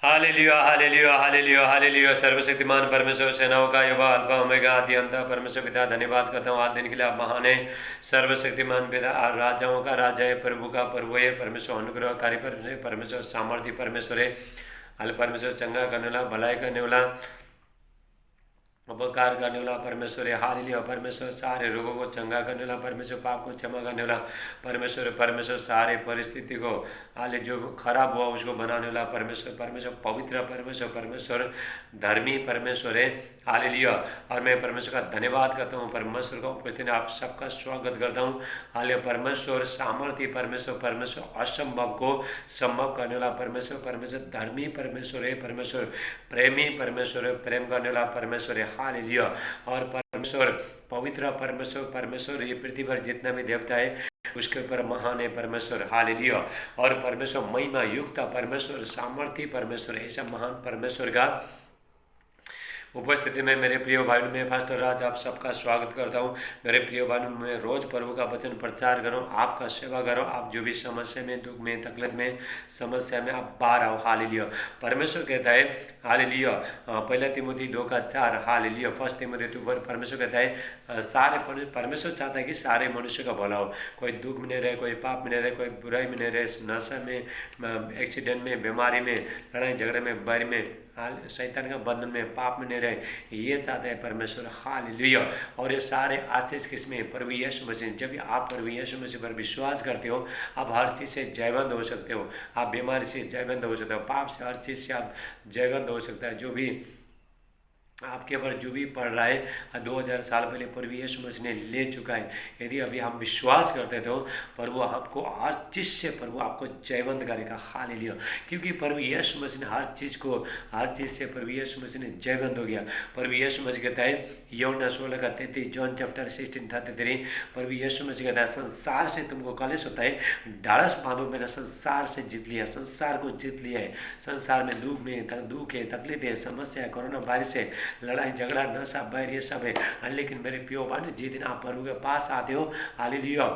Hallelujah hallelujah hallelujah hallelujah. सर्वशक्तिमान परमेश्वर, सेनाओं का यहोवा, अल्फा ओमेगा, आदि अंत। परमेश्वर पिता, धन्यवाद करता हूँ आज दिन के लिए। आप महान है। सर्वशक्तिमान पिता, राजाओं का राजा है, प्रभु का प्रभु है। परमेश्वर अनुग्रहकारी परमेश्वर है, परमेश्वर सामर्थ्य परमेश्वर है। अल परमेश्वर चंगा करने वाला, भलाई करने वाला, उपकार करने वाला परमेश्वर है। हालेलुया। परमेश्वर सारे रोगों को चंगा करने वाला परमेश्वर, पाप को क्षमा करने वाला परमेश्वर। परमेश्वर सारे परिस्थिति को हाले जो खराब हुआ उसको बनाने वाला परमेश्वर। परमेश्वर पवित्र परमेश्वर, परमेश्वर धर्मी परमेश्वर है। हालेलुया। और मैं परमेश्वर का धन्यवाद करता हूँ, परमेश्वर का उपस्थिति आप सबका स्वागत करता हूँ। हाले परमेश्वर सामर्थ्य परमेश्वर, परमेश्वर असंभव को संभव करने वाला परमेश्वर, परमेश्वर धर्मी परमेश्वर है। परमेश्वर प्रेमी परमेश्वर है, प्रेम करने वाला परमेश्वर है। हालेलुया। और परमेश्वर पवित्र परमेश्वर, परमेश्वर ये पृथ्वी पर जितना भी देवता है उसके ऊपर महान है परमेश्वर। हालेलुया। और परमेश्वर महिमा युक्त परमेश्वर, सामर्थ्य परमेश्वर, ऐसा महान परमेश्वर का उपस्थिति में मेरे प्रिय भाई में पास्टर राज आप सबका स्वागत करता हूँ। मेरे प्रिय भाई में रोज प्रभु का वचन प्रचार करो, आपका सेवा करो। आप जो भी समस्या में, दुख में, तकलीफ में, समस्या में आप बाहर आओ। हालेलुया। परमेश्वर कहता है हालेलुया, पहला तिमोथी 2:4। हालेलुया। फर्स्ट तिमोथी 2:4। परमेश्वर कहता है सारे परमेश्वर चाहता है कि सारे मनुष्य का भला हो। कोई दुख में नहीं रहे, कोई पाप में नहीं रहे, कोई बुराई में नहीं रहे, नशा में, एक्सीडेंट में, बीमारी में, लड़ाई झगड़े में, बैर में, शैतान का बंधन में, पाप में नहीं रहे। ये चाहता है परमेश्वर। हालेलुया। और ये सारे आशीष किसमें? प्रभु यीशु मसीह। जब आप प्रभु यीशु मसीह पर विश्वास करते हो, आप हर चीज़ से जयवंत हो सकते हो। आप बीमारी से जयवंत हो सकते हो, पाप से, हर चीज़ से आप जयवंत हो सकता है। जो भी आपके ऊपर जो भी पड़ रहा है 2000 साल पहले प्रभु यीशु मसीह ने ले चुका है। यदि अभी हम विश्वास करते तो प्रभु आपको हर चीज़ से प्रभु आपको जयवंत करेगा। हालेलुया। क्योंकि प्रभु यीशु मसीह ने हर चीज़ से प्रभु यीशु मसीह ने जयवंत हो गया। प्रभु यीशु मसीह कहता है यूहन्ना 16:33, जॉन चैप्टर 16:33। प्रभु यीशु मसीह कहता है संसार से तुमको कलेश होता है, ढाढ़स बांधो, मैंने संसार से जीत लिया, संसार को जीत लिया है। संसार में दुख है, तकलीफ है, समस्या है, कोरोना वायरस है, लड़ाई झगड़ा, नशा, बैर, ये सब है। लेकिन मेरे प्रियो भाई, जिस दिन आप प्रभु के पास आते हो, हालेलुया,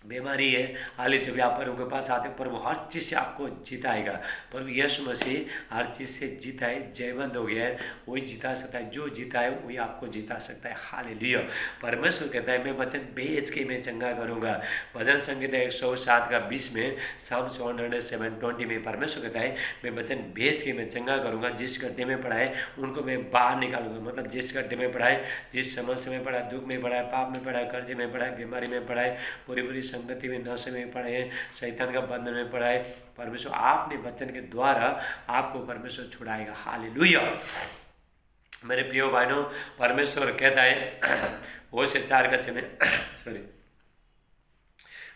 बीमारी है, हाले जब आप प्रभु के पास आते हो, प्रभु हर चीज़ से आपको जिताएगा। प्रभु यीशु मसीह हर चीज़ से जीता है, जयवंत हो गया है। वही जिता सकता है, जो जीता है वही आपको जिता सकता है। हालेलुया। परमेश्वर कहता है मैं वचन भेज के मैं चंगा करूँगा। भजन संगीता 107:20 में, साम 107:20 में परमेश्वर कहता है मैं वचन भेज के मैं चंगा करूँगा। जिस गड्ढे में पड़ा है उनको मैं बाहर निकालूंगा। मतलब जिस गड्ढे में पड़ा है, जिस समस्या में पड़ा है, दुख में पड़ा है, पाप में पड़ा है, कर्जे में पड़ा है, बीमारी में पड़ा है, पूरी संगति में, नशे में पड़े हैं, शैतान का बंधन में पड़ा है, परमेश्वर आपने वचन के द्वारा आपको परमेश्वर छुड़ाएगा। हालेलुया। मेरे प्रिय भाइयों, परमेश्वर कहता है होशे 4:6 में सॉरी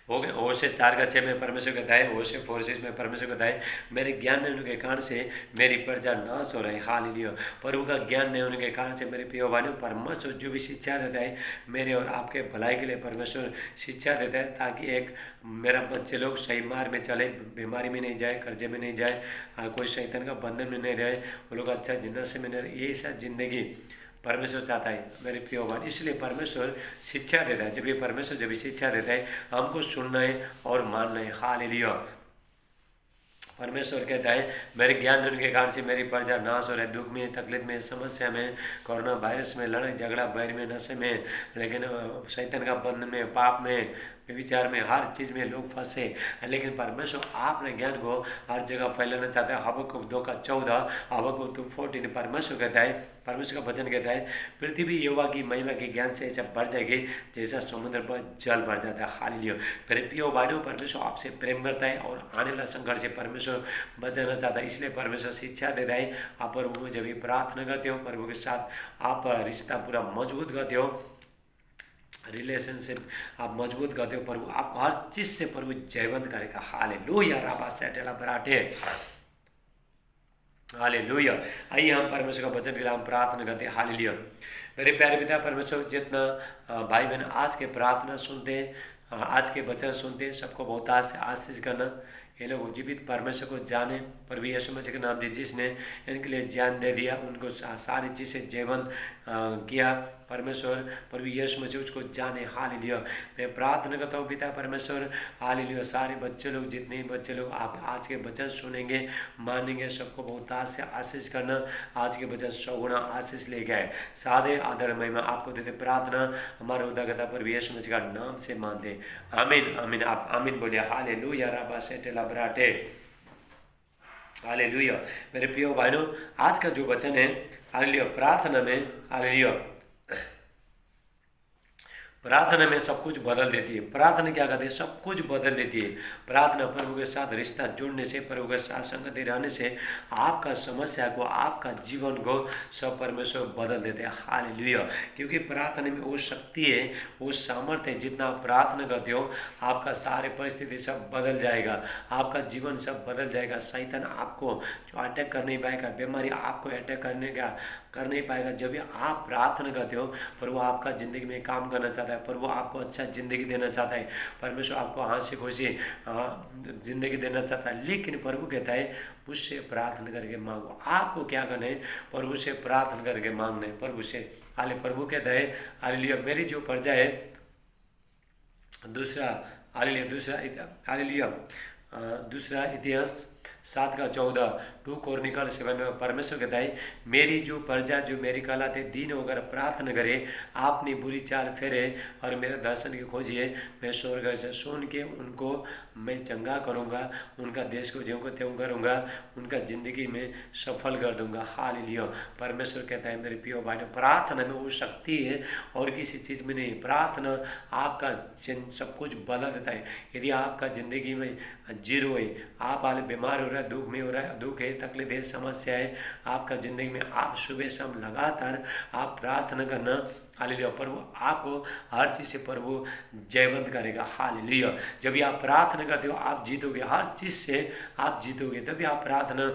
हो गए, होशे 4:6 में परमेश्वर कहता है, होशे 4:6 में परमेश्वर कहता है मेरे ज्ञान नहीं होने के कारण से मेरी प्रजा नाश हो रही है। हालेलुया। प्रभु का ज्ञान नहीं होने के कारण से मेरे प्रिय भाइयों, परमेश्वर जो भी शिक्षा देता है मेरे और आपके भलाई के लिए परमेश्वर शिक्षा देता है, ताकि एक मेरा बच्चे लोग सही मार्ग में चले, बीमारी में नहीं जाए, कर्जे में नहीं जाए, कोई शैतान का बंधन में नहीं रहे, वो लोग अच्छा जिंदगी में नहीं रहे। यही सब जिंदगी परमेश्वर चाहता है मेरे प्रिय भाई। इसलिए परमेश्वर शिक्षा देता है। जब ये परमेश्वर जब शिक्षा देता है हमको सुनना है और मानना है। हालेलुया। परमेश्वर कहता है मेरे ज्ञान होने के कारण से मेरी प्रजा नाश हो रहा है। दुख में, तकलीफ में, समस्या में, कोरोना वायरस में, लड़ाई झगड़ा, बैर में, नशे में, लेकिन शैतान का बंधन में, पाप में, विचार में, हर चीज़ में लोग फंसे। लेकिन परमेश्वर आपने ज्ञान को हर जगह फैलाना चाहता है। हबक्कुक 2:14, हबक्कुक 2:14 परमेश्वर कहता है, परमेश्वर का वचन कहता है पृथ्वी यहोवा की महिमा के ज्ञान से ऐसा बढ़ जाएगी जैसा समुद्र पर जल भर जाता है। हालेलुया। मेरे प्रिय भाइयों, परमेश्वर आपसे प्रेम करता है और आने वाला संघर्ष से परमेश्वर बचाना चाहता है। इसलिए परमेश्वर शिक्षा देता है। आप प्रभु में जब भी प्रार्थना करते हो, प्रभु के साथ आप रिश्ता पूरा मजबूत करते हो, रिलेशनशिप आप मजबूत करते हो, प्रभु आपको हर चीज़ से प्रभु जयवंत करेगा। हालेलुया। राबा सेटेला बराटे। हालेलुया। आइए हम परमेश्वर का वचन के लिए हम प्रार्थना करते हैं। हालेलुया। मेरे प्यारे पिता परमेश्वर, जितना भाई बहन आज के प्रार्थना सुनते हैं, आज के वचन सुनते हैं, सबको बहुत आशीष करना। ये लोग जीवित परमेश्वर को जाने, प्रभु यीशु मसीह के नाम जिसने इनके लिए जान दे दिया, उनको सारी चीज़ें जीवंत किया। परमेश्वर प्रभु यीशु मसीह उसको जाने। हालेलुया। मैं प्रार्थना करता हूँ पिता परमेश्वर, हालेलुया, सारे बच्चे लोग, जितने बच्चे लोग आप आज के वचन सुनेंगे, मानेंगे, सबको बहुत से आशीष करना। आज के वचन 100 गुना आशीष ले गए। सादे आदर महिमा आपको देते प्रार्थना हमारे उदारता प्रभु यीशु मसीह का नाम से मानते। आमीन आमीन। आप आमीन बोलिए। हालेलुया। रबा सेटे लबराटे। हालेलुया। मेरे प्रिय भाइयों, आज का जो वचन है, हालेलुया, प्रार्थना में, हालेलुया, प्रार्थना में सब कुछ बदल देती है। प्रार्थना क्या करती है? सब कुछ बदल देती है। प्रार्थना प्रभु के साथ रिश्ता जोड़ने से, प्रभु के साथ संगति रहने से आपका समस्या को, आपका जीवन को सब परमेश्वर बदल देते हैं। हालेलुया। क्योंकि प्रार्थना में वो शक्ति है, वो सामर्थ्य है। जितना आप प्रार्थना करते हो, आपका सारे परिस्थिति सब बदल जाएगा, आपका जीवन सब बदल जाएगा। शैतान आपको जो अटैक कर नहीं पाएगा, बीमारी आपको अटैक कर नहीं पाएगा। जब भी आप प्रार्थना करते हो, प्रभु आपका ज़िंदगी में काम करना चाहता है, प्रभु आपको अच्छा ज़िंदगी देना चाहता है, परमेश्वर आपको हंसी खुशी ज़िंदगी देना चाहता है। लेकिन प्रभु कहता है मुझसे प्रार्थना करके मांगो। आपको क्या करना है? प्रभु से प्रार्थना करके मांगना है, प्रभु से। हाले प्रभु कहता है, हालेलुया, मेरी जो प्रजा है, दूसरा इतिहास 7:14, 2 कोरनिकल 7 में परमेश्वर कहता है, मेरी जो प्रजा जो मेरी कहलाते दीन होकर प्रार्थना करे, आपने बुरी चाल फेरे और मेरे दर्शन की खोजिए, मैं स्वर्ग से सुन के उनको मैं चंगा करूँगा, उनका देश को ज्यों को त्यों करूँगा, उनका ज़िंदगी में सफल कर दूँगा। हालेलुया। परमेश्वर कहता है मेरे प्रिय भाई, प्रार्थना में वो शक्ति है और किसी चीज़ में नहीं। प्रार्थना आपका सब कुछ बदल देता है। यदि आपका ज़िंदगी में जीरो है, आप हाल बीमार हो रहा है, दुख में हो रहा है, दुख है, तकलीफ है, समस्या है आपका ज़िंदगी में, आप सुबह शाम लगातार आप प्रार्थना करना। हालेलुया। प्रभु आपको हर चीज़ से प्रभु जयवंत करेगा। हालेलुया। जब भी आप प्रार्थना करते हो, आप जीतोगे, हर चीज़ से आप जीतोगे। तभी आप प्रार्थना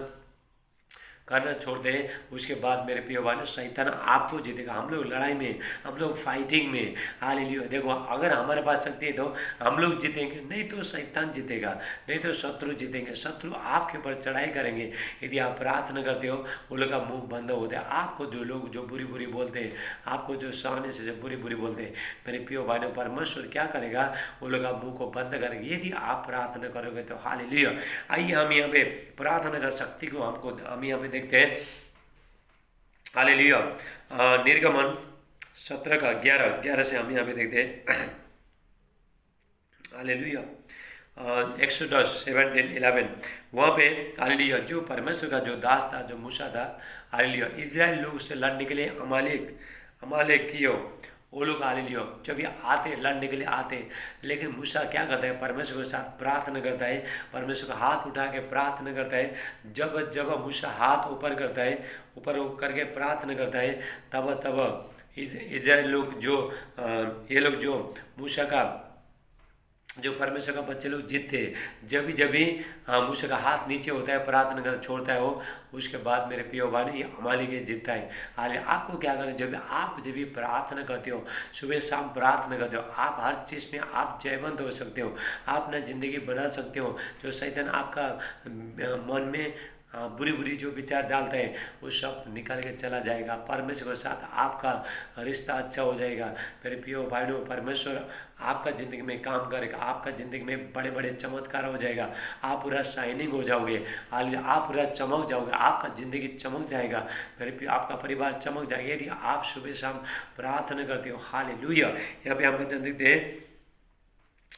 करना छोड़ दें, उसके बाद मेरे प्रिय भाई, शैतान आपको जीतेगा। हम लोग लड़ाई में, हम लोग फाइटिंग में, हालेलुया। देखो, अगर हमारे पास शक्ति है तो हम लोग जीतेंगे, नहीं तो शैतान जीतेगा, नहीं तो शत्रु जीतेंगे। शत्रु आपके ऊपर चढ़ाई करेंगे। यदि आप प्रार्थना करते हो, वो लोग का मुंह बंद होता है। आपको जो लोग जो बुरी बुरी बोलते हैं, आपको जो सहने से बुरी बुरी बोलते हैं, मेरे प्रिय भाई, परमेश्वर क्या करेगा? वो लोग का मुँह को बंद करेंगे यदि आप प्रार्थना करोगे तो। हालेलुया। आइए हम यहाँ पे प्रार्थना का शक्ति को हम यहाँ पे देखते हैं। हालेलुया। निर्गमन 17:11 से हम यहाँ पे देखते हैं। हालेलुया। एक्सोडस 17:11 वहाँ पे, हालेलुया, जो परमेश्वर का जो दास था, जो मूसा था, हालेलुया, इजराइल लोग से लड़ने के लिए अमालेक कियो, वो लोग, हालेलुया, जब ये आते लड़ने के लिए आते, लेकिन मूसा क्या करता है? परमेश्वर के साथ प्रार्थना करता है, परमेश्वर का हाथ उठा के प्रार्थना करता है। जब मूसा हाथ ऊपर करता है, ऊपर करके प्रार्थना करता है, तब इजराइल लोग जो ये लोग जो मूसा का जो परमेश्वर का बच्चे लोग जीतते हैं। जब भी मूसा का हाथ नीचे होता है, प्रार्थना करना छोड़ता है वो, उसके बाद मेरे प्रिय भाई, ये अमालेक जीतता है। हाल आपको क्या करना? जब भी प्रार्थना करते हो, सुबह शाम प्रार्थना करते हो, आप हर चीज़ में आप जयवंत हो सकते हो, आप अपना ज़िंदगी बना सकते हो। जो शैतान आपका मन में बुरी बुरी जो विचार डालते हैं, वो सब निकल के चला जाएगा। परमेश्वर के साथ आपका रिश्ता अच्छा हो जाएगा। मेरे प्रिय भाइयों, परमेश्वर आपका ज़िंदगी में काम करेगा, आपका ज़िंदगी में बड़े बड़े चमत्कार हो जाएगा। आप पूरा शाइनिंग हो जाओगे, आप पूरा चमक जाओगे, आपका ज़िंदगी चमक जाएगा, मेरे आपका परिवार चमक जाएगा यदि आप सुबह शाम प्रार्थना करते हो। हालेलुया। यहाँ पे हम वचन देखते हैं,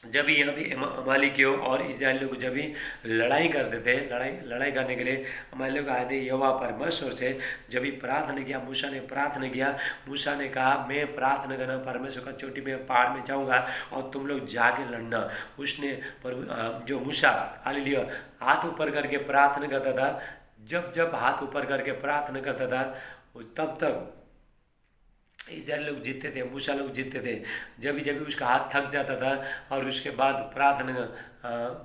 जब भी यहाँ पे अमालेकियों और इजराइल लोग जब भी लड़ाई करते थे, लड़ाई करने के लिए अमालेकियों लोग आए थे यहोवा परमेश्वर से। जब भी प्रार्थना किया, मूसा ने प्रार्थना किया, मूसा ने कहा मैं प्रार्थना करना परमेश्वर का चोटी में पहाड़ में जाऊँगा और तुम लोग जाके लड़ना। उसने जो मूसा, हालेलुया, हाथ ऊपर करके प्रार्थना करता था, जब हाथ ऊपर करके प्रार्थना करता था, तब तक इजराइल लोग जीतते थे, मूसा लोग जीतते थे। जब भी उसका हाथ थक जाता था और उसके बाद प्रार्थना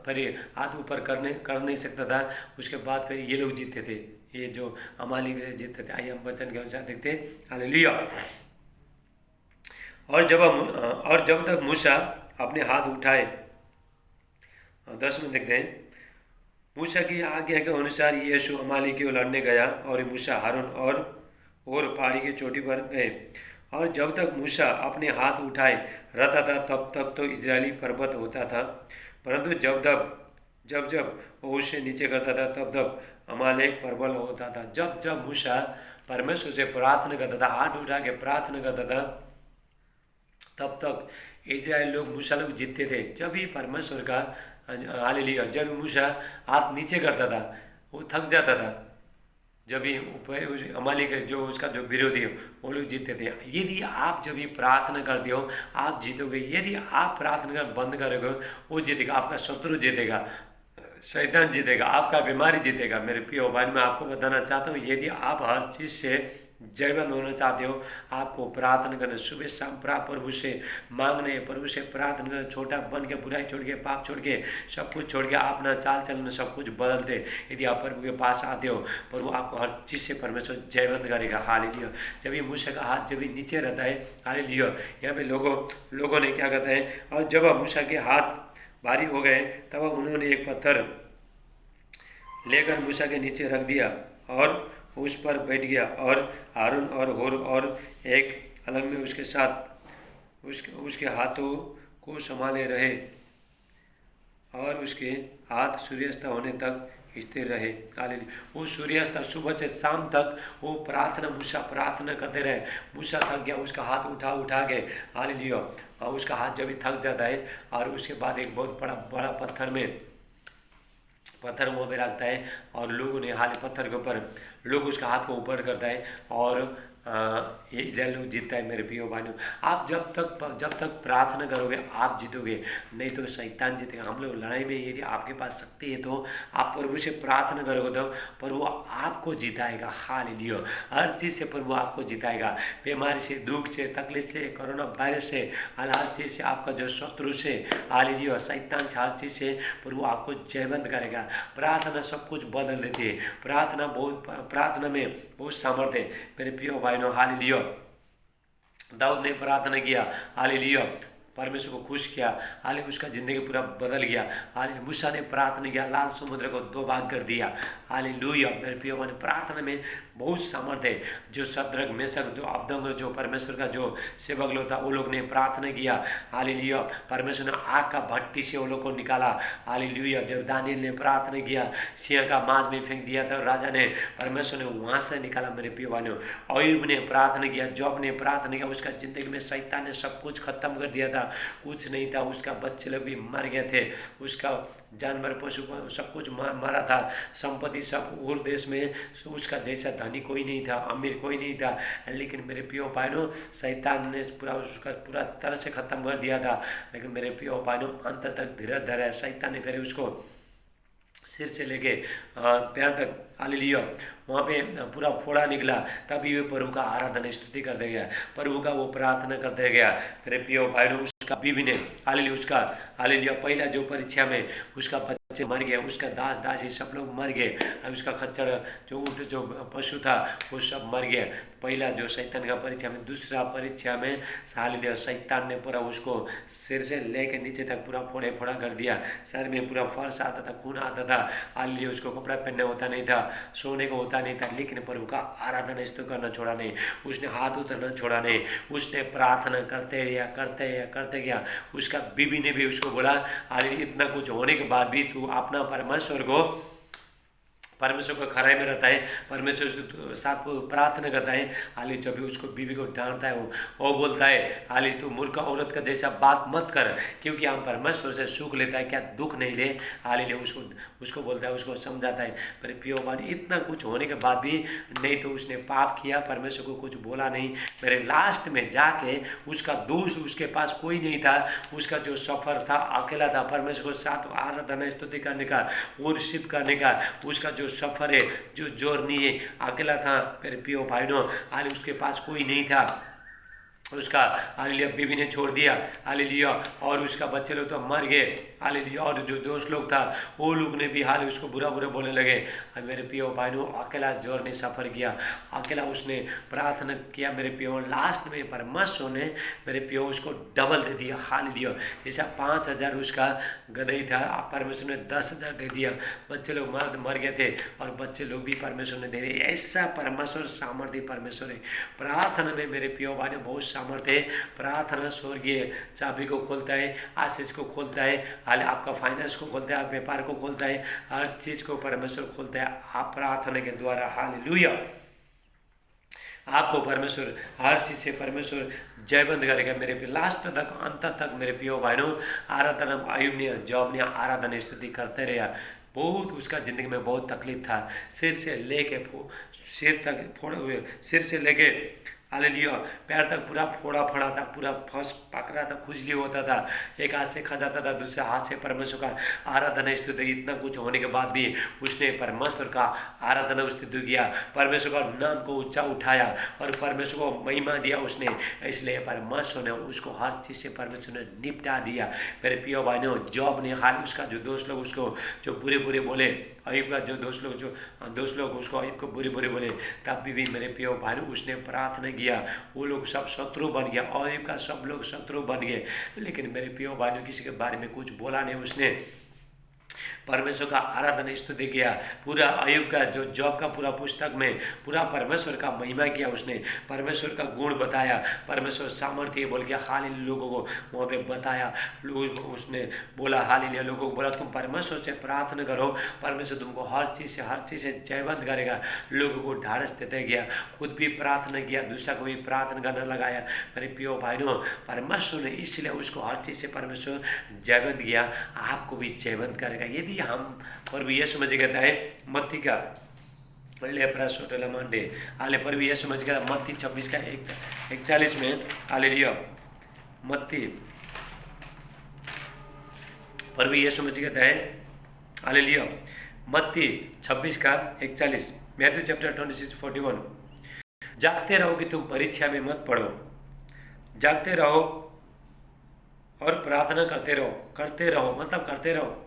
फिर हाथ ऊपर कर नहीं सकता था, उसके बाद फिर ये लोग जीतते थे, ये जो अमालेक जीतते थे। आइए हम वचन के अनुसार देखते हैं। हालेलुया। और जब तक मूसा अपने हाथ उठाए, 10 में देखते हैं, मूसा की आज्ञा के अनुसार यीशु अमालेक की ओर लड़ने गया और मूसा हारून और पहाड़ी की चोटी पर गए। और जब तक मूसा अपने हाथ उठाए रहता था तब तक तो इजरायली पर्वत होता था, परंतु जब जब वो उससे नीचे करता था तब तब अमालेक प्रबल होता था। जब जब मूसा परमेश्वर से प्रार्थना करता था, हाथ उठा के प्रार्थना करता था, तब तक इजराइल लोग मूसा लोग जीतते थे। जब ही परमेश्वर का हालेलुया, जब मूसा हाथ नीचे करता था वो थक जाता था। जब भी अमालेक जो उसका जो विरोधी है वो लोग जीतते थे। यदि आप जब भी प्रार्थना करते हो आप जीतोगे। यदि आप प्रार्थना कर बंद करोगे वो जीतेगा, आपका शत्रु जीतेगा, शैतान जीतेगा, आपका बीमारी जीतेगा। मेरे प्रिय भाई, मैं आपको बताना चाहता हूँ यदि आप हर चीज़ से जयवंत होना चाहते हो आपको प्रार्थना करना, सुबह शाम प्रभु से मांगने, प्रभु से प्रार्थना करना, छोटा बन के, बुराई छोड़ के, पाप छोड़ के, सब कुछ छोड़ के अपना चाल चलन सब कुछ बदलते यदि आप प्रभु के पास आते हो, प्रभु आपको हर चीज़ से परमेश्वर जयवंत करेगा। हालेलुया। जब ये मूसा का हाथ जब भी नीचे रहता है, हालेलुया, यहाँ पे लोगों ने क्या कहते हैं, और जब मूसा के हाथ भारी हो गए तब उन्होंने एक पत्थर लेकर मूसा के नीचे रख दिया और उस पर बैठ गया। और हारून और होर और एक अलग में उसके साथ उसके हाथों को संभाले रहे और उसके हाथ सूर्यास्त होने तक स्थिर रहे। हालेलुया। वो सूर्यास्त सुबह से शाम तक वो मूसा प्रार्थना करते रहे। मूसा थक गया, उसका हाथ उठा के, हालेलुया, और उसका हाथ जब भी थक जाता है और उसके बाद एक बहुत बड़ा पत्थर वहाँ पे रखता है और लोगों ने पत्थर के ऊपर लोग उसका हाथ को ऊपर करता है और ये इजराइल लोग जीतता है। मेरे प्रियो भाइयों, आप जब तक प्रार्थना करोगे आप जीतोगे, नहीं तो शैतान जीतेगा। हम लोग लड़ाई में यदि आपके पास शक्ति है तो आप प्रभु से प्रार्थना करोगे तो प्रभु आपको जिताएगा। हालेलुया। हर चीज़ से प्रभु आपको जिताएगा, बीमारी से, दुख से, तकलीफ से, कोरोना वायरस से, हर चीज़ से, आपका जो शत्रु से, हालेलुया, शैतान से, हर चीज़ से प्रभु आपको जयवंत करेगा। प्रार्थना सब कुछ बदल देती है। प्रार्थना में बहुत सामर्थ्य है मेरे प्रियो भाइयों। हालेलुया। दाऊद ने प्रार्थना किया, हालेलुया, परमेश्वर को खुश किया, हालेलुया, उसका जिंदगी पूरा बदल गया। हालेलुया। मूसा ने प्रार्थना किया, लाल समुद्र को 2 भाग कर दिया। हालेलुया। मेरे प्रियो भाइयों, प्रार्थना में बहुत सामर्थ्य है। जो शद्रक, मेशक, जो अबदंगो, जो परमेश्वर का जो सेवक लोग था वो लोग ने प्रार्थना किया। हालेलुया। परमेश्वर ने आग का भट्टी से वो लोग को निकाला। हालेलुया। जब दानियल ने प्रार्थना किया, सिंह का मांस में फेंक दिया था राजा ने, परमेश्वर ने वहाँ से निकाला। मेरे प्रिय भाइयों, अय्यूब ने प्रार्थना किया, जॉब ने प्रार्थना किया, उसका जिंदगी में शैतान ने सब कुछ खत्म कर दिया था, कुछ नहीं था, उसका बच्चे लोग भी मर गए थे, उसका जानवर पशु सब कुछ मारा था, संपत्ति सब और देश में उसका जैसा धनी कोई नहीं था, अमीर कोई नहीं था। लेकिन मेरे प्रियो भाइयों, शैतान ने पूरा तरह से खत्म कर दिया था। लेकिन मेरे प्रियो भाइयों, अंत तक धीरज धरा, शैतान ने फिर उसको सिर से लेके पैर तक, हालेलुया, वहाँ पे पूरा फोड़ा निकला। तभी वे प्रभु का आराधना स्तुति करते गया, प्रभु का वो प्रार्थना करते गया। मेरे प्रिय भाइयों, उसका बीवी ने, हालेलुया, उसका, हालेलुया, पहला जो परीक्षा में उसका बच्चे मर गए, उसका दास दासी सब लोग मर गए, उसका खच्चर जो ऊँट जो पशु था वो सब मर गए। पहला जो शैतान का परीक्षा में, दूसरा परीक्षा में हालेलुया, शैतान ने पूरा उसको सिर से लेकर नीचे तक पूरा फोड़ा कर दिया। सर में पूरा फर्श आता था, खून आता था। हालेलुया। उसको कपड़ा पहनने होता नहीं था, सोने को होता नहीं था, लेकिन प्रभु का आराधना स्तुति करना छोड़ा नहीं, उसने हाथ उतरना छोड़ा नहीं, उसने प्रार्थना करते गया। उसका बीबी ने भी उसको बोला, हालेलुया, इतना कुछ होने के बाद भी तू अपना परमेश्वर को खराई में रहता है, परमेश्वर से साथ प्रार्थना करता है। हाली जब भी उसको बीवी को डांटता है वो बोलता है, हाली तू मूर्ख औरत का जैसा बात मत कर, क्योंकि हम परमेश्वर से सुख लेता है, क्या दुख नहीं ले। हाली ले उसको बोलता है, उसको समझाता है। पर प्रियो भाई, इतना कुछ होने के बाद भी नहीं तो उसने पाप किया, परमेश्वर को कुछ बोला नहीं। मेरे लास्ट में जाके उसका दोस्त, उसके पास कोई नहीं था, उसका जो सफ़र था अकेला था, परमेश्वर को साथ आराधना स्तुति करने का, वर्शिप करने का, उसका जो सफ़र है, जो जर्नी है, अकेला था। मेरे प्रियो भाइयों, हाल उसके पास कोई नहीं था, उसका हालेलुया बीवी ने छोड़ दिया, हालेलुया, और उसका बच्चे लोग तो मर गए, हालेलुया। और जो दोस्त लोग था वो लोग ने भी हाल उसको बुरा बुरा बोलने लगे। और मेरे पियो भाइयों अकेला जोर ने सफ़र किया, अकेला उसने प्रार्थना किया मेरे पियो। लास्ट में परमेश्वर ने मेरे पियो उसको डबल दे दिया, हालेलुया। जैसा 5,000 उसका गदही था, परमेश्वर ने 10,000 दे दिया। बच्चे लोग मर गए थे और बच्चे लोग भी परमेश्वर ने दे दिए। ऐसा परमेश्वर सामर्थ्य परमेश्वर है। प्रार्थना में मेरे पियो भाई बहुत सामर्थ्य है। प्रार्थना स्वर्गीय चाबी को खोलता है, आशीष को खोलता है, आपका फाइनेंस को खोलता है, व्यापार को खोलता है, हर चीज़ को परमेश्वर खोलता है आप प्रार्थना के द्वारा। हालेलुया। आपको परमेश्वर हर चीज़ से परमेश्वर जयबंद करेगा मेरे पे। लास्ट तक अंत तक मेरे पियो भाइयों आराधना अयुब ने जॉब ने आराधना स्तुति करते रहा। बहुत उसका ज़िंदगी में बहुत तकलीफ था, सिर से लेके सिर तक फोड़े हुए, सिर से लेके हालेलुया पैर तक पूरा फोड़ा फड़ा था, पूरा फंस पकड़ा था, खुजली होता था, एक हाथ से खा जाता था, दूसरे हाथ से परमेश्वर का आराधना स्तुति। इतना कुछ होने के बाद भी उसने परमेश्वर का आराधना स्तुति किया, परमेश्वर का नाम को ऊंचा उठाया और परमेश्वर को महिमा दिया उसने। इसलिए परमेश्वर ने उसको हर चीज़ से परमेश्वर ने निपटा दिया। मेरे पियो भाइयों जॉब ने हाल उसका जो दोस्त लोग उसको जो बुरे बुरे बोले, अयुब का जो दोस्त लोग उसको अयुब को बुरे बुरे बोले, तब भी मेरे पियो भाइयों उसने प्रार्थना किया। वो लोग सब शत्रु बन गया, अयुब का सब लोग शत्रु बन गए, लेकिन मेरे पियो भाइयों किसी के बारे में कुछ बोला नहीं। उसने परमेश्वर का आराधना स्तुति किया। पूरा अयुब का जो जॉब का पूरा पुस्तक में पूरा परमेश्वर का महिमा किया उसने, परमेश्वर का गुण बताया, परमेश्वर सामर्थ्य बोल के हालेलुया लोगों को वहाँ पे बताया। लोग उसने बोला हालेलुया, लोगों को बोला तुम परमेश्वर से प्रार्थना करो, परमेश्वर तुमको हर चीज़ से जयवंत करेगा। लोगों को ढाढ़स देते गया, खुद भी प्रार्थना किया, दूसरा को भी प्रार्थना करने लगाया। मेरे प्रियो भाइयों परमेश्वर ने इसलिए उसको हर चीज़ से परमेश्वर जयवंत किया, आपको भी जयवंत करेगा यदि हम प्रभु यीशु मसीह कहता है मत्ती का आले प्रभु यीशु मसीह कहता मत्ती 26 का 41 में हालेलुया। मत्ती प्रभु यीशु मसीह कहता है हालेलुया, मत्ती 26 का 41, मैथ्यू चैप्टर 26:41, जागते रहो कि तुम परीक्षा में मत पड़ो, जागते रहो और प्रार्थना करते रहो मतलब करते रहो।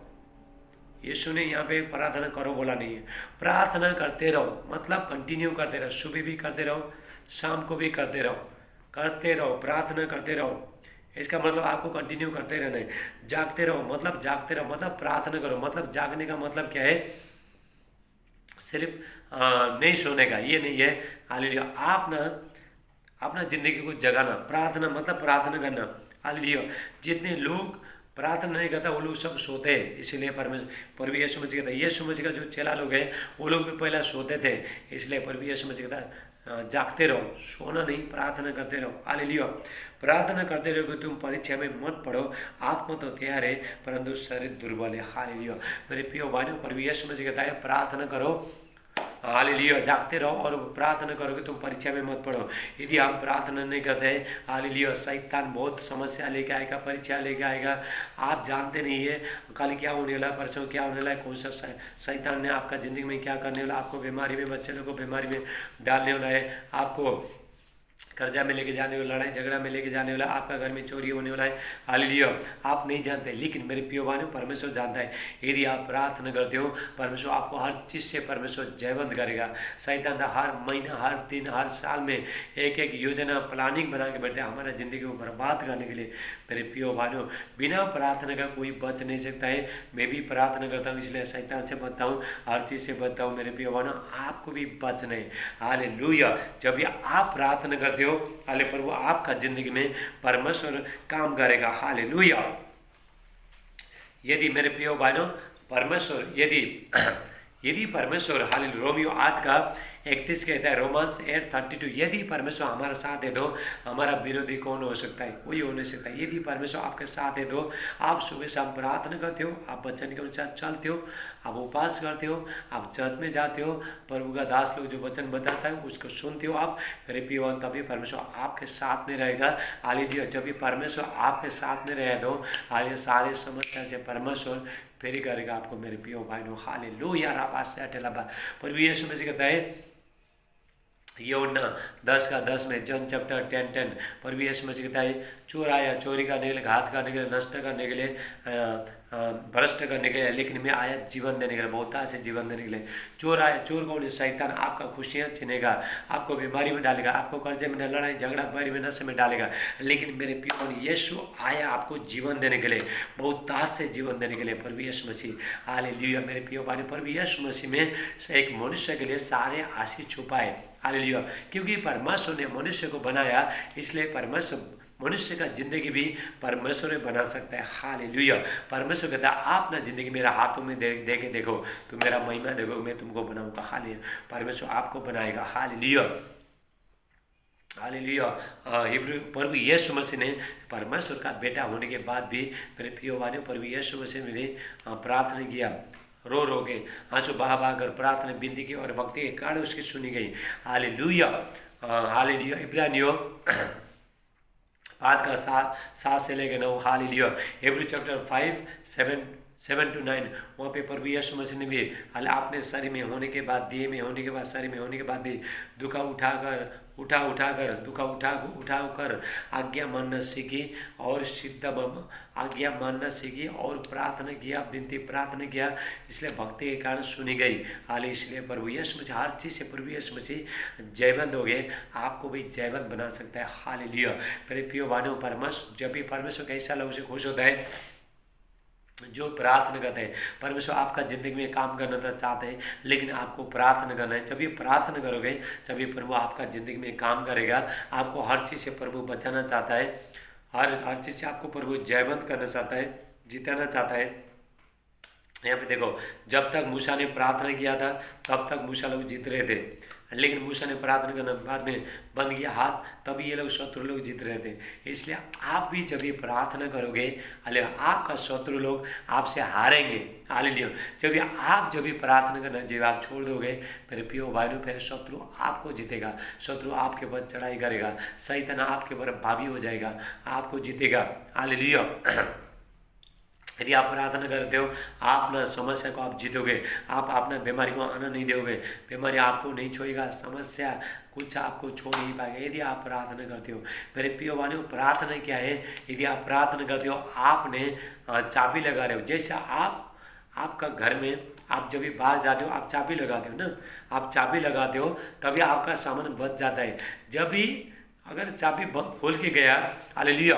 यीशु ने यहाँ पे प्रार्थना करो बोला नहीं है, प्रार्थना करते रहो मतलब कंटिन्यू करते रहो, सुबह भी करते रहो, शाम को भी करते रहो, प्रार्थना करते रहो। इसका मतलब आपको कंटिन्यू करते रहना है। जागते रहो मतलब प्रार्थना करो, मतलब जागने का मतलब क्या है, सिर्फ नहीं सोने का ये नहीं है। हालेलुया, आप ना अपना जिंदगी को जगाना, प्रार्थना मतलब प्रार्थना करना। हालेलुया, जितने लोग प्रार्थना नहीं करता वो लोग सब सोते हैं, इसीलिए प्रभु यीशु मसीह कहता है, यीशु मसीह का जो चेला लोग हैं वो लोग भी पहले सोते थे, इसलिए प्रभु यीशु मसीह कहता जागते रहो, सोना नहीं, प्रार्थना करते रहो। हालेलुया, प्रार्थना करते रहो कि तुम परीक्षा में मत पड़ो, आत्मा तो तैयार है परंतु शरीर दुर्बल है। हालेलुया, मेरे प्रिय भाइयों प्रभु यीशु मसीह कहता है प्रार्थना करो, हालेलुया, जागते रहो और प्रार्थना करो कि तुम परीक्षा में मत पढ़ो। यदि हम प्रार्थना नहीं करते हैं हालेलुया, शैतान बहुत समस्या लेके आएगा, परीक्षा लेके आएगा, आप जानते नहीं है कल क्या होने वाला, परसों क्या होने वाला है, कौन सा शैतान ने आपका ज़िंदगी में क्या करने वाला, आपको बीमारी में, बच्चे लोग को बीमारी में डालने वाला है, आपको कर्जा में लेके जाने वाला, लड़ाई झगड़ा में लेके जाने वाला, आपका घर में चोरी होने वाला है। हालेलुया, आप नहीं जानते, लेकिन मेरे प्रिय भाइयों परमेश्वर जानता है। यदि आप प्रार्थना करते हो परमेश्वर आपको हर चीज़ से परमेश्वर जयवंत करेगा। शैतान हर महीना, हर दिन, हर साल में एक एक योजना प्लानिंग बना के बैठते हैं हमारा ज़िंदगी को बर्बाद करने के लिए। मेरे प्रिय भाइयों बिना प्रार्थना का कोई बच नहीं सकता है। मैं भी प्रार्थना करता हूँ, इसलिए शैतान से बचता हूँ, हर चीज़ से बचता हूँ। मेरे प्रिय भाइयों आपको भी बचना है। हालेलुया, जब भी आप प्रार्थना करते हो हाले प्रभु आपका जिंदगी में परमेश्वर काम करेगा। हालेलुया, यदि मेरे प्रिय भाइयों परमेश्वर यदि परमेश्वर हालेलुया, रोमियो 8 का 31 कहता है, रोमांस 8:32, यदि परमेश्वर हमारा साथ दे दो हमारा विरोधी कौन हो सकता है, कोई हो नहीं सकता। यदि परमेश्वर आपके साथ दे दो, आप सुबह शाम प्रार्थना करते हो, आप वचन के अनुसार चलते हो, आप उपवास करते हो, आप चर्च में जाते हो, प्रभु का दास लोग जो वचन बताता है उसको सुनते हो आप, मेरे प्रिय, तभी परमेश्वर आपके साथ में रहेगा। हालेलुया, जब भी परमेश्वर आपके साथ में रहे दो हालेलुया, सारे समस्या से परमेश्वर फेरी करेगा आपको। मेरे प्रिय भाइयों हालेलुया, प्रभु यीशु मसीह कहता है यूहन्ना 10:10 में, जॉन चैप्टर 10:10, प्रभु यीशु मसीह कहता है चोर आया चोरी करने के लिए, घात करने के लिए, नष्ट करने के लिए, भ्रष्ट करने के लिए, लेकिन मैं आया जीवन देने के लिए, बहुतायत से जीवन देने के लिए। चोर आया, चोर कौन है? शैतान। आपका खुशियाँ छीनेगा, आपको बीमारी में डालेगा, आपको कर्जे में, लड़ाई झगड़ा बैरी में, नशे में डालेगा। लेकिन मेरे प्रिय, यीशु आया आपको जीवन देने के लिए, बहुतायत से जीवन देने के लिए। प्रभु यीशु मसीह, हालेलुया। मेरे प्रिय भाई, प्रभु यीशु मसीह में से एक मनुष्य के लिए सारे आशीष छुपाए। हालेलुया। क्योंकि परमेश्वर ने मनुष्य को बनाया, इसलिए परमेश्वर मनुष्य का जिंदगी भी परमेश्वर ने बना सकता है। हालेलुया। परमेश्वर कहता है आप ना जिंदगी मेरा हाथों में दे के देखो, तो मेरा महिमा देखो, मैं तुमको बनाऊंगा। हालेलुया। परमेश्वर आपको बनाएगा। Hallelujah, hallelujah. हिब्रू प्रभु यीशु मसीह ने परमेश्वर का बेटा होने के बाद भी, मेरे प्रिय भाइयों, प्रभु यीशु मसीह ने प्रार्थना किया, रो रो के आंसू बहा बहा कर प्रार्थना विनती की, और भक्ति के कारण उसकी सुनी गई। Hallelujah, hallelujah. इब्रानियों 5 का 7 से लेकर 9। हालेलुया। हिब्रू चैप्टर 5 7 to 9, वहाँ पे प्रभु यीशु मसीह ने भी आपने शरीर में होने के बाद, देह में होने के बाद, शरीर में होने के बाद भी दुखा उठाकर आज्ञा मानना सीखी, और आज्ञा मानना सीखी, और प्रार्थना किया, विनती प्रार्थना किया, इसलिए भक्ति के कारण सुनी गई। हाल इसलिए प्रभु यीशु मसीह हर चीज़ से प्रभु यीशु मसीह जयवंत हो गए, आपको भी जयवंत बना सकता है। हालेलुया। मेरे प्रिय भाइयों, परमेश्वर जब भी परमेश्वर कैसा लोगों से खुश होता है जो प्रार्थना करते हैं। परमेश्वर आपका ज़िंदगी में काम करना तो चाहते हैं, लेकिन आपको प्रार्थना करना है। जब ये प्रार्थना करोगे तभी प्रभु आपका ज़िंदगी में काम करेगा। आपको हर चीज़ से प्रभु बचाना चाहता है, हर चीज़ से आपको प्रभु जयवंत करना चाहता है, जिताना चाहता है। यहाँ पे देखो, जब तक मूसा ने प्रार्थना किया था तब तक मूसा लोग जीत रहे थे, लेकिन मूसा ने प्रार्थना करना बाद में बंद किया हाथ, तब ये लोग शत्रु लोग जीत रहे थे। इसलिए आप भी जब ये प्रार्थना करोगे, आपका शत्रु लोग आपसे हारेंगे। हालेलुया। जब भी प्रार्थना करना, जब आप छोड़ दोगे मेरे प्रियो भाइयों, फिर शत्रु आपको जीतेगा, शत्रु आपके ऊपर चढ़ाई करेगा, शैतान आपके ऊपर भावी हो जाएगा, आपको जीतेगा। हालेलुया। यदि आप प्रार्थना करते हो, आप ना समस्या को आप जीतोगे, आप अपना बीमारी को आना नहीं दोगे, बीमारी आपको नहीं छोड़ेगा, समस्या कुछ आपको छोड़ नहीं पाएगा यदि आप प्रार्थना करते हो। मेरे प्रिय भाइयों, प्रार्थना क्या है? यदि आप प्रार्थना करते हो, आपने चाबी लगा रहे हो। जैसे आपका घर में आप जब भी बाहर जाते हो आप चाबी लगाते हो ना, आप चाबी लगाते हो तभी आपका सामान बच जाता है। जब भी अगर चाबी खोल के गया, हालेलुया,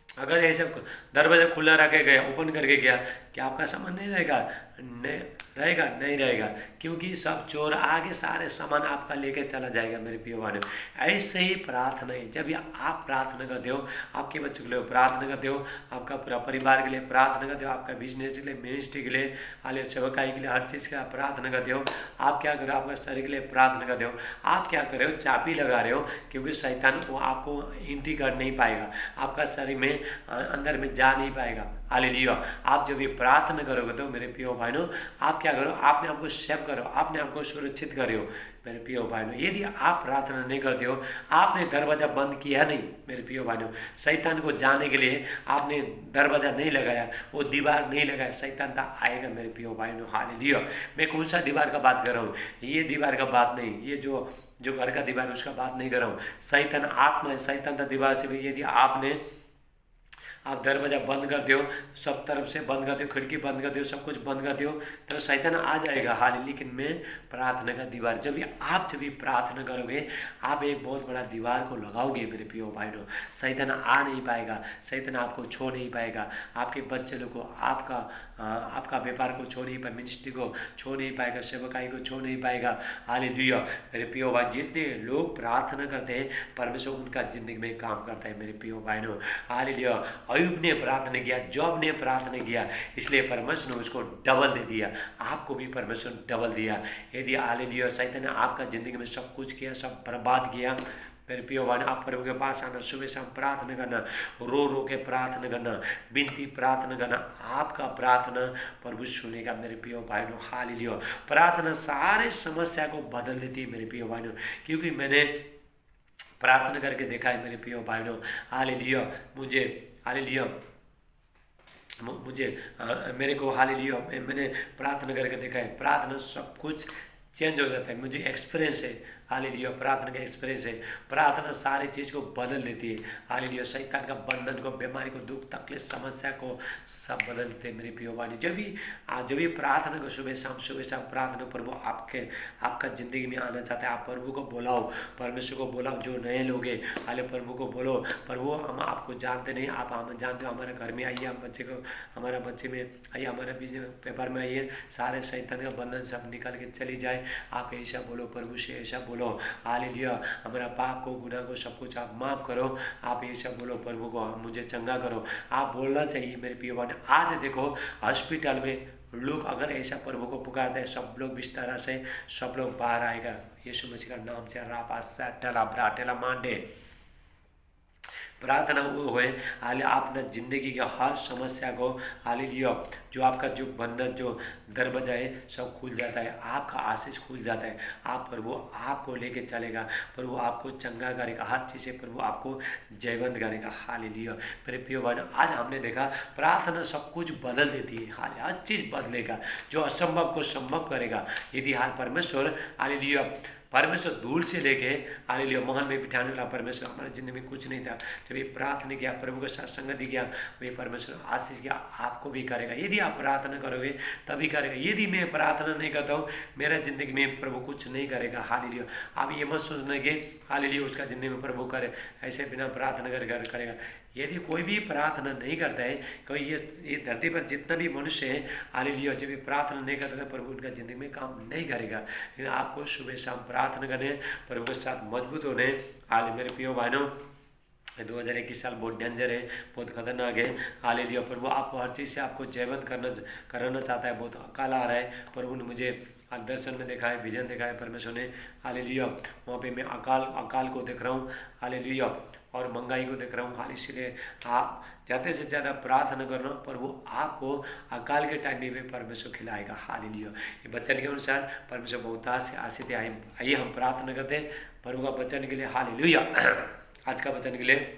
अगर ऐसे दरवाजा खुला रखे गया, ओपन करके गया, क्या आपका सामान नहीं रहेगा? नहीं रहेगा, क्योंकि सब चोर आगे सारे सामान आपका लेके चला जाएगा। मेरे प्रिय भाइयों, ऐसे ही प्रार्थना है। जब आप प्रार्थना करते हो, आपके बच्चों के लिए प्रार्थना करते हो, आपका पूरा परिवार के लिए प्रार्थना करते हो, आपका बिजनेस के लिए, मिनिस्ट्री के लिए, आलिया सेवकाई के लिए, हर चीज़ के आप प्रार्थना करते हो। आप क्या करो? आपका शरीर के लिए प्रार्थना करते हो। आप क्या कर रहे हो? चाबी लगा रहे हो, क्योंकि शैतान को आपको एंट्री कर नहीं पाएगा, आपका शरीर में अंदर में जा नहीं पाएगा। हालेलुया। आप जब ये प्रार्थना करोगे तो मेरे प्रिय भाइयों, आप क्या करो? आपने आपको सेव करो, आपने आपको सुरक्षित करो। मेरे प्रिय भाइयों, यदि आप प्रार्थना नहीं करते हो, आपने दरवाजा बंद किया नहीं, मेरे प्रिय भाइयों, शैतान को जाने के लिए आपने दरवाजा नहीं लगाया, वो दीवार नहीं लगाया, शैतान तो आएगा। मेरे प्रिय भाइयों, हालेलुया। मैं कौन सा दीवार का बात कर रहा हूँ? ये दीवार का बात नहीं, ये जो घर का दीवार उसका बात नहीं कर रहा हूँ। शैतान आत्मा है, शैतान का दीवार से भी यदि आप दरवाजा बंद कर दो, सब तरफ से बंद कर दो, खिड़की बंद कर दो, सब कुछ बंद कर दो, तो शैतान आ जाएगा। हाल लेकिन मैं प्रार्थना का दीवार, जब भी प्रार्थना करोगे, आप एक बहुत बड़ा दीवार को लगाओगे। मेरे प्रिय भाइयों, शैतान आ नहीं पाएगा, शैतान आपको छोड़ नहीं पाएगा, आपके बच्चे लोग को, आपका व्यापार को छोड़ नहीं पाएगा, मिनिस्ट्री को छोड़ नहीं पाएगा, सेवकाई को छोड़ नहीं पाएगा। हालेलुया। मेरे प्रिय भाई, जितने लोग प्रार्थना करते हैं, परमेश्वर उनका जिंदगी में काम करता है। मेरे प्रिय भाइयों, हालेलुया। अय्यूब ने प्रार्थना किया, जॉब ने प्रार्थना किया, इसलिए परमेश्वर ने उसको डबल दे दिया। आपको भी परमेश्वर डबल दिया। यदि हालेलुया शैतान ने आपका जिंदगी में सब कुछ किया, सब बर्बाद किया, मेरे प्रिय भाई, आप प्रभु के पास आना, सुबह शाम प्रार्थना करना, रो रो के प्रार्थना करना, विनती प्रार्थना करना, आपका प्रार्थना प्रभु सुनेगा। मेरे प्रिय भाइयों, हालेलुया। प्रार्थना सारे समस्या को बदल देती है। मेरे प्रिय भाइयों, क्योंकि मैंने प्रार्थना करके देखा है। मेरे प्रिय भाइयों, हालेलुया। मेरे को हालेलुया, मैंने प्रार्थना करके देखा है, प्रार्थना सब कुछ चेंज हो जाता है। मुझे एक्सपीरियंस है। हालेलुया। प्रार्थना का एक्सपीरियंस है। प्रार्थना सारी चीज़ को बदल देती है। हालेलुया। शैतान का बंधन को, बीमारी को, दुख तकलीफ, समस्या को सब बदल देते हैं मेरे प्रिय भाई। जब भी प्रार्थना को सुबह शाम प्रार्थना प्रभु आपका ज़िंदगी में आना चाहता है। आप प्रभु को बुलाओ, परमेश्वर को बुलाओ। जो नए लोग हैं हाले प्रभु को बोलो, प्रभु हम आपको जानते नहीं, आप हम जानते हो। हमारे घर में आइए, हम बच्चे को, हमारा बच्चे में आइए, हमारे बिजनेस पेपर में आइए, सारे शैतान का बंधन सब निकल के चली जाए। आप ऐसा बोलो, प्रभु से ऐसा बोलो। हालेलुया। हमारा पाप को, गुनाह को, सब कुछ आप माफ़ करो। आप ऐसा बोलो प्रभु को, मुझे चंगा करो। आप बोलना चाहिए मेरे प्रिय भाई। आज देखो हॉस्पिटल में लोग अगर ऐसा प्रभु को पुकारते हैं, सब लोग बिस्तर से सब लोग बाहर आएगा यीशु मसीह का नाम से। रापासा टला ब्राटेला मांडे। प्रार्थना वो होए हाले आपने ज़िंदगी का हर समस्या को, हालेलुया, जो आपका जो बंधन, जो दरवाजा है सब खुल जाता है। आपका आशीष खुल जाता है। आप प्रभु आपको लेके चलेगा, प्रभु आपको चंगा करेगा, हर चीज़ से प्रभु आपको जयवंत करेगा। हालेलुया। मेरे प्रिय भाई, आज हमने देखा प्रार्थना सब कुछ बदल देती है। हर चीज़ बदलेगा, जो असंभव को संभव करेगा। यदि हाल परमेश्वर, हालेलुया, परमेश्वर धूल से लेके हालेलुया महल में बिठाने वाला परमेश्वर, हमारे जिंदगी में कुछ नहीं था। जब ये प्रार्थना किया, प्रभु के साथ संगति किया, वे परमेश्वर आशीष किया, आपको भी करेगा। यदि आप प्रार्थना करोगे तभी करेगा। यदि मैं प्रार्थना नहीं करता हूँ, मेरा जिंदगी में प्रभु कुछ नहीं करेगा। हालेलुया। आप ये मत सोचना कि हालेलुया उसका जिंदगी में प्रभु करे, ऐसे बिना प्रार्थना कर करेगा। यदि कोई भी प्रार्थना नहीं करता है, कोई ये धरती पर जितना भी मनुष्य है, हालेलुया, जब भी प्रार्थना नहीं करता तो प्रभु उनका ज़िंदगी में काम नहीं करेगा। लेकिन आपको सुबह शाम प्रार्थना करने, प्रभु के साथ मजबूत होने। हाल मेरे प्रियो बहनों, 2021 साल बहुत डेंजर है, बहुत खतरनाक है। हालेलुया। प्रभु आपको हर चीज़ से आपको जयवंत कराना चाहता है। बहुत अकाल आ रहा है। प्रभु ने मुझे दर्शन में देखा है, विजन देखा है परमेश्वर ने। हालेलुया। वहाँ पे मैं अकाल को देख रहा हूँ। हालेलुया। और महंगाई को देख रहा हूँ। हाल इसलिए आप ज़्यादा से ज़्यादा प्रार्थना करना, प्रभु आपको अकाल के टाइम में भी परमेश्वर खिलाएगा। हालेलुया। ये वचन के अनुसार परमेश्वर बहुत से आशीष है। आइए हम प्रार्थना करते हैं प्रभु का वचन के लिए। हालेलुया। आज का वचन के लिए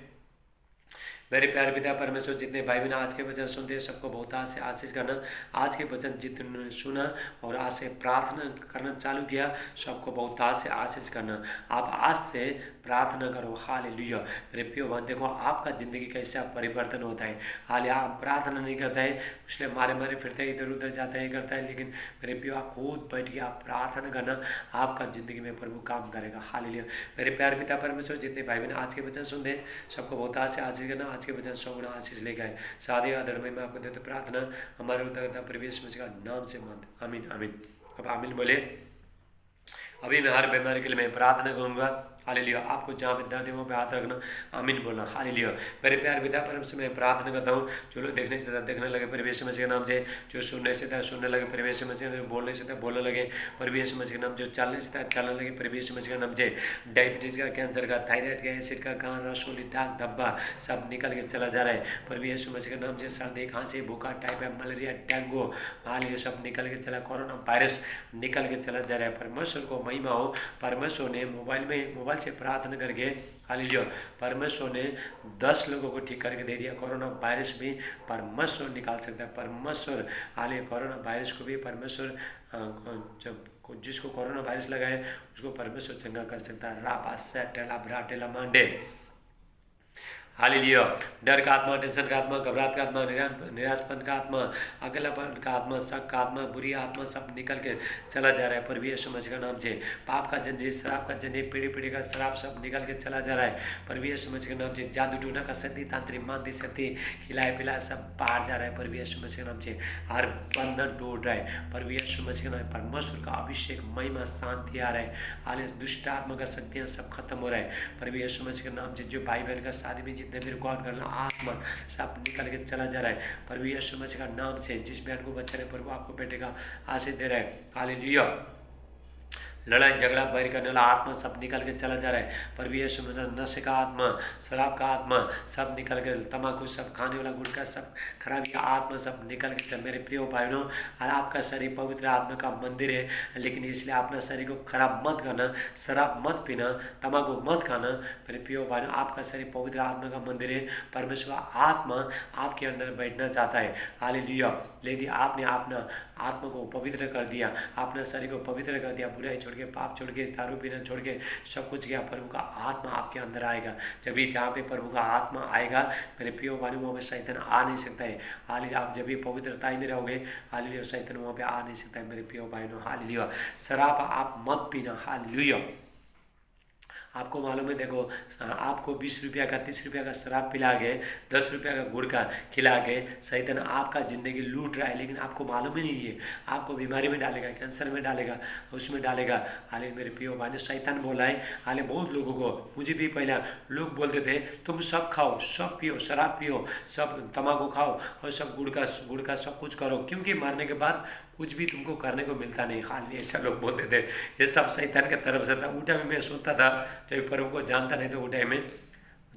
मेरे प्यारे पिता परमेश्वर, जितने भाई बहन आज के वचन सुनते हैं सबको बहुत से आशीष करना। आज के वचन जितने सुना और आज से प्रार्थना करना चालू किया, सबको बहुत से आशीष करना। आप आज से प्रार्थना करो। हालेलुया। मेरे प्रिय बहन, देखो आपका ज़िंदगी कैसा परिवर्तन होता है। हाल आप प्रार्थना नहीं करता है, इसलिए मारे फिरते इधर उधर जाता है करता है। लेकिन मेरे प्रिय, आप खुद बैठ के आप प्रार्थना करना, आपका ज़िंदगी में प्रभु काम करेगा। हालेलुया। मेरे प्यारे पिता परमेश्वर, जितने भाई बहन आज के वचन सुनते हैं सबको बहुत से आशीष करना। आज के वचन 100 गुना आशीष लेकर आए। सादे आदर में मैं आपको देते प्रार्थना हमारे उदारता प्रवेश मसीह का नाम से मत। आमीन आमीन। अब आमीन बोले। अभी मैं हर बीमारी के लिए मैं प्रार्थना करूँगा। हालेलुया। आपको जहाँ पे दर्द है वहाँ पे हाथ रखना, आमीन बोलना। हालेलुया। मेरे प्यार पिता परमेश्वर, मैं प्रार्थना करता हूँ जो लोग देखने से था देखने लगे परमेश मसीह के नाम से, जो सुनने से था सुनने लगे परमेश मसीह, जो बोलने से था बोलने लगे परमेश मसीह के नाम, जो चलने से था चलने लगे परमेश मसीह के नाम से। डायबिटीज़ का, कैंसर का, थायराइड का, एसिड का, कान, रसोली, दाग धब्बा सब निकल के चला जा रहा है परमेश मसीह के नाम से। सर्दी, खांसी, बुखार, टाइफाइड, मलेरिया, डेंगू, हाल ये सब निकल के चला, कोरोना वायरस निकल के चला जा रहा है। परमेश्वर को महिमा हो। परमेश्वर ने मोबाइल से प्रार्थना करके, हालेलुया, परमेश्वर ने 10 लोगों को ठीक करके दे दिया। कोरोना वायरस भी परमेश्वर निकाल सकता है। परमेश्वर हाल कोरोना वायरस को भी परमेश्वर, जब जिसको कोरोना वायरस लगा है उसको परमेश्वर चंगा कर सकता है। रापा से टेला ब्राटेला मांडे। हालेलुया। डर का आत्मा, टेंशन का आत्मा, घबराहट का आत्मा, निराशपन का आत्मा, अकेलापन का आत्मा, शक का आत्मा, बुरी आत्मा सब निकल के चला जा रहा है प्रभु यीशु मसीह का नाम से। पाप का जंजीर, शराब का जंजीर, पीढ़ी का शराब सब निकल के चला जा रहा है प्रभु यीशु मसीह के नाम से। जादू टूना का शक्ति, तांत्रिक मांत्रिक शक्ति, खिलाए पिलाए सब बाहर जा रहा है प्रभु यीशु मसीह के नाम से। हर बंधन टूट रहा है प्रभु यीशु मसीह के नाम। परमेश्वर का अभिषेक, महिमा, शांति आ रहा है। हाल दुष्ट आत्मा का शक्तियाँ सब खत्म हो रहा है प्रभु यीशु मसीह के नाम से। जो भाई बहन का शादी में जितने भी रिकॉर्ड करना, आत्मा सब निकल के चला जा रहा है प्रभु यीशु मसीह का नाम से। जिस बहन को बच्चा ने प्रभु आपको बेटे का आशीष दे रहा है। हालेलुया। लड़ाई झगड़ा बैर करने वाला आत्मा सब निकल के चला जा रहा है प्रभु यीशु में। नशे का आत्मा, शराब का आत्मा सब निकल के, तम्बाकू सब खाने वाला, गुटखा सब खराबी का आत्मा सब निकल के चल। मेरे प्रिय भाइयों, आपका शरीर पवित्र आत्मा का मंदिर है, लेकिन इसलिए अपना शरीर को खराब मत करना, शराब मत पीना, तम्बाकू मत खाना। मेरे प्रिय भाइयों, आपका शरीर पवित्र आत्मा का मंदिर है। परमेश्वर आत्मा आपके अंदर बैठना चाहता है। हालेलुया। यदि आपने अपना आत्मा को पवित्र कर दिया, अपने शरीर को पवित्र कर दिया, बुराई छोड़ के, पाप छोड़ के, दारू पीना छोड़ के सब कुछ किया, प्रभु का आत्मा आपके अंदर आएगा। जब भी जहाँ पे प्रभु का आत्मा आएगा मेरे प्रियो भाई, वहाँ पे शैतान आ नहीं सकता है। हालेलुया। आप जब भी पवित्रता में रहोगे, हालेलुया, शैतान वहाँ पे आ नहीं सकता है मेरे प्रियो भाई। हालेलुया। शराब आप मत पीना। हालेलुया। आपको मालूम है, देखो आपको 20 रुपया का 30 रुपया का शराब पिला के 10 रुपया का गुड़ का खिला के शैतान आपका ज़िंदगी लूट रहा है, लेकिन आपको मालूम ही नहीं है। आपको बीमारी में डालेगा, कैंसर में डालेगा, उसमें डालेगा। हाले मेरे प्रियो भाई, शैतान बोला है हाले बहुत लोगों को, मुझे भी पहला लोग बोलते थे तुम सब खाओ, सब पियो, शराब पियो, सब तम्बाकू खाओ और सब गुड़ का सब कुछ करो, क्योंकि मारने के बाद कुछ भी तुमको करने को मिलता नहीं। हाल ऐसा लोग बोलते थे। ये सब शैतान के तरफ से था। उठा में मैं सोता था, जब प्रभु को जानता नहीं तो उठे में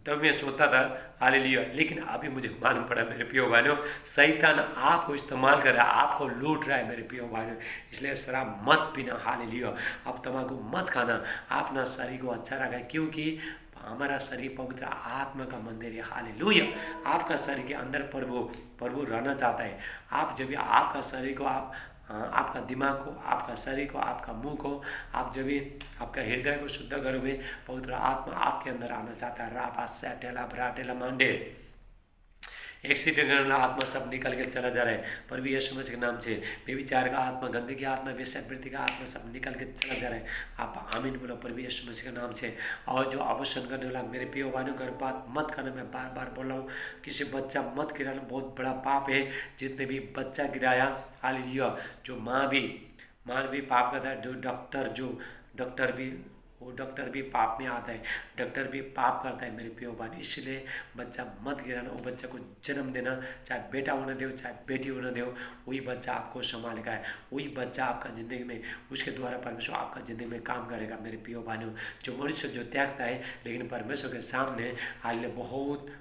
तब मैं सोता था। हालेलुया। लेकिन अभी मुझे मालूम पड़ा मेरे प्रियो भाइयों, शैतान आपको इस्तेमाल कर रहा है, आपको लूट रहा है मेरे प्रियो भाइयों। इसलिए शराब मत पीना। हालेलुया। आप तम्बाकू मत खाना, अपना शरीर को अच्छा रखा, क्योंकि हमारा शरीर पवित्र आत्मा का मंदिर है। हालेलुया। आपका शरीर के अंदर प्रभु रहना चाहता है। आप जब आपका शरीर को आपका दिमाग को, आपका शरीर को, आपका मुंह को, आप जब भी आपका हृदय को शुद्ध करोगे, पवित्र आत्मा आपके अंदर आना चाहता है। रापा सैटेला भराटेला मांडे एक सेकंड आत्मा सब निकल के चला जा रहा है प्रभु यीशु मसीह के नाम से। बेविचार का आत्मा, गंदगी आत्मा, वेश्यावृत्ति का आत्मा सब निकल के चला जा रहा है। आप आमीन बोलो प्रभु यीशु मसीह के नाम से। और जो अवसन करने वाला मेरे प्रिय भाइयों, गर्भपात मत करना। मैं बार बार बोल रहा हूँ, किसी बच्चा मत गिराना, बहुत बड़ा पाप है। जितने भी बच्चा गिराया, हालेलुया, जो माँ भी पाप करता है, जो डॉक्टर भी पाप में आता है, डॉक्टर भी पाप करता है मेरे प्रिय भाई। इसलिए बच्चा मत गिराना। वो बच्चा को जन्म देना, चाहे बेटा होने दो चाहे बेटी होने दो, वही बच्चा आपको संभालेगा है, वही बच्चा आपका ज़िंदगी में, उसके द्वारा परमेश्वर आपका ज़िंदगी में काम करेगा मेरे प्रिय भाइयों। जो मनुष्य जो त्यागता है, लेकिन परमेश्वर के सामने हाल बहुत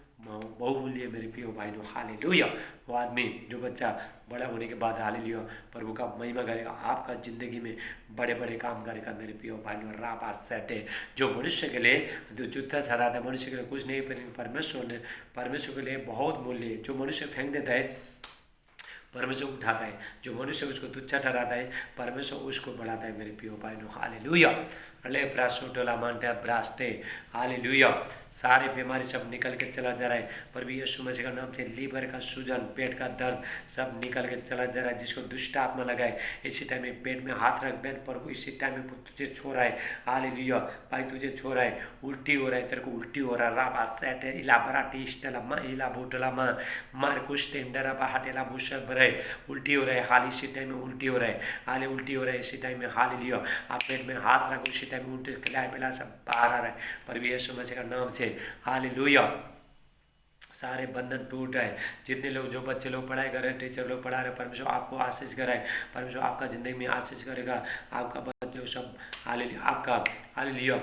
बहुमूल्य मेरे प्रिय भाइयों। हालेलुया। वो आदमी, जो बच्चा बड़ा होने के बाद, हालेलुया, प्रभु का महिमा करेगा, आपका ज़िंदगी में बड़े बड़े काम करेगा मेरे प्रिय भाइयों। रापा सेटे, जो मनुष्य के लिए जो जूता चढ़ाता है, मनुष्य के लिए कुछ नहीं, परमेश्वर के लिए बहुत मूल्य है। जो मनुष्य फेंक देता है, परमेश्वर उठाता है। जो मनुष्य उसको तुच्छा ठहराता है, परमेश्वर उसको बढ़ाता है मेरे प्रिय भाइयों। हालेलुया। अले ब्रासोटोला मांटे ब्रास्टे। हालेलुया। सारे बीमारी सब निकल के चला जा रहा है प्रभु यीशु मसीह का नाम से। लीवर का सूजन, पेट का दर्द सब निकल के चला जा रहा है। जिसको दुष्ट आत्मा लगाए, इसी टाइम में पेट में हाथ रख, बहन प्रभु इसी टाइम में तुझे छो रहा है। हालेलुया। भाई तुझे छो रहा है, उल्टी हो रहा है, तेरे को उल्टी हो रहा है। राबा सेट इला बराटी स्टेला मा इला भूटला मार कुछ टेंडरा बाहटेला भूषण भरे, उल्टी हो रहा है। हाल इसी टाइम में उल्टी हो रहा है, हाल उल्टी हो रहा है इसी टाइम में। हालेलुया। आप पेट में हाथ रखो, इसी टाइम में उल्टी खिलाए पिला सब बाहर आ रहा है प्रभु यीशु मसीह का नाम से। हालेलुया। सारे बंधन टूट रहे हैं। जितने लोग, जो बच्चे लोग पढ़ाई कर रहे हैं, टीचर लोग पढ़ा रहे हैं, परमेश्वर आपको आशीष कराए, परमेश्वर आपका ज़िंदगी में आशीष करेगा। आपका बच्चे सब, हालेलुया, आपका हालेलुया,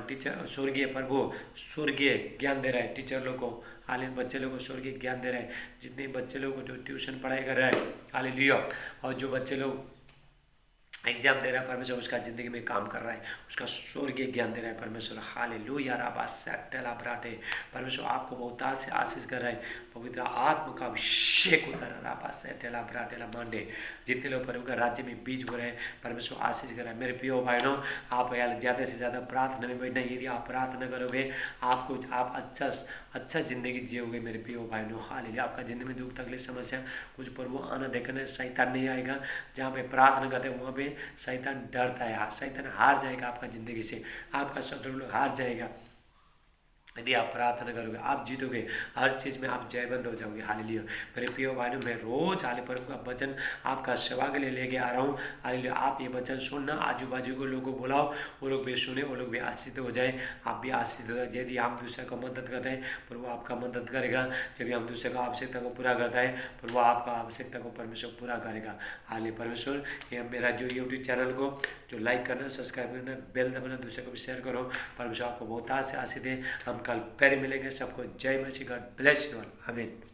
टीचर स्वर्गीय प्रभु स्वर्गीय ज्ञान दे रहा है टीचर लोग को। हाल बच्चे लोग को स्वर्गीय ज्ञान दे रहे हैं। जितने बच्चे लोग को जो ट्यूशन पढ़ाई कर रहा है, हालेलुया, और जो बच्चे लोग एग्जाम दे रहा है, परमेश्वर उसका ज़िंदगी में काम कर रहा है, उसका स्वर्गीय ज्ञान दे रहा है परमेश्वर। हालेलुया। राबा सैटेला भराटे, परमेश्वर आपको बहुत से आशीष कर रहा है। पवित्र आत्मा का अभिषेक उतर रहा है। राबा सैटेला भराटेला मांडे। जितने लोग प्रभु का राज्य में बीज हो रहे हैं, परमेश्वर आशीष कर रहा है मेरे प्रियो भाइयों। आप यार ज़्यादा से ज़्यादा प्रार्थना में बैठना। यदि आप प्रार्थना करोगे, आप अच्छा ज़िंदगी जियोगे मेरे प्रियो भाइयों। हालेलुया। आपका ज़िंदगी में दुख तकलीफ समस्या कुछ प्रभु आना देखने शैतान नहीं आएगा। जहाँ पे प्रार्थना करते हैं, वहाँ पे शैतान डरता है। शैतान हार जाएगा आपका ज़िंदगी से, आपका शत्रु लोग हार जाएगा। यदि आप प्रार्थना करोगे, आप जीतोगे, हर चीज़ में आप जयवंत हो जाओगे। हालेलुया। मेरे प्रिय भाइयों, मैं रोज हाले प्रभु का वचन आपका सेवा के लिए लेके आ रहा हूँ। हालेलुया। आप ये वचन सुनना, आजू बाजू को लोगों को बुलाओ, वो लोग भी सुने, वो लोग भी आशीषित हो जाए, आप भी आशीषित हो जाए। यदि हम दूसरे को मदद करते हैं, प्रभु आपका मदद करेगा। जब हम दूसरे को आवश्यकता को पूरा करता है, प्रभु आपका आवश्यकता को परमेश्वर पूरा करेगा। हाले परमेश्वर, ये मेरा जो यूट्यूब चैनल को जो लाइक करना, सब्सक्राइब करना, बेल दबाना, दूसरे को भी शेयर करो। परमेश्वर आपको बहुत आशीष दे। हम कल फिर मिलेंगे। सबको जय मसीह। God bless you all. आमीन।